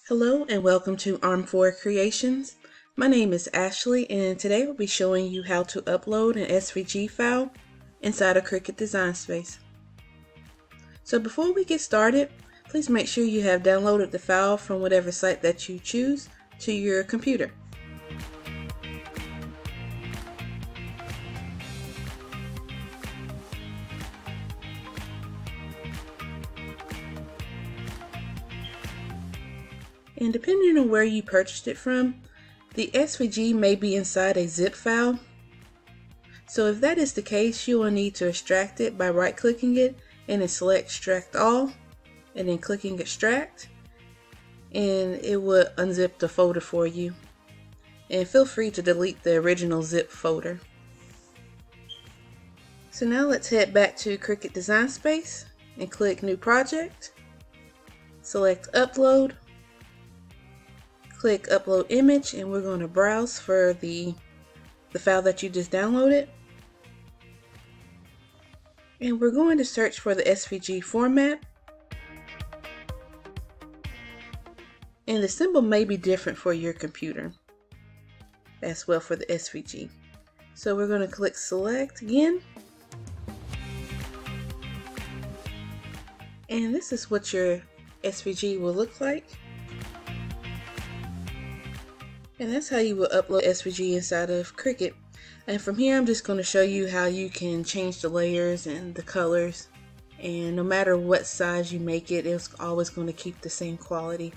Hello and welcome to Arm4 Creations. My name is Ashley and today I'll be showing you how to upload an SVG file inside of Cricut Design Space. So before we get started, please make sure you have downloaded the file from whatever site that you choose to your computer. And depending on where you purchased it from, the SVG may be inside a zip file. So if that is the case, you will need to extract it by right-clicking it and then select Extract All and then clicking Extract, and it will unzip the folder for you. And feel free to delete the original zip folder. So now let's head back to Cricut Design Space and click New Project, select Upload, click Upload Image, and we're going to browse for the file that you just downloaded. And we're going to search for the SVG format. And the symbol may be different for your computer as well for the SVG. So we're going to click Select again. And this is what your SVG will look like. And that's how you will upload SVG inside of Cricut. And from here I'm just going to show you how you can change the layers and the colors. And no matter what size you make it, it's always going to keep the same quality.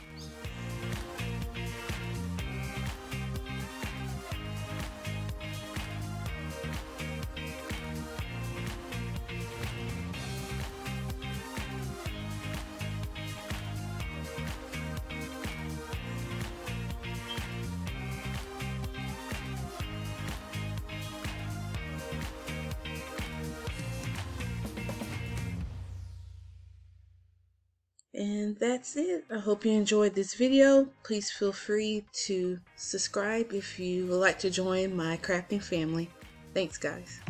And that's it. I hope you enjoyed this video. Please feel free to subscribe if you would like to join my crafting family. Thanks, guys.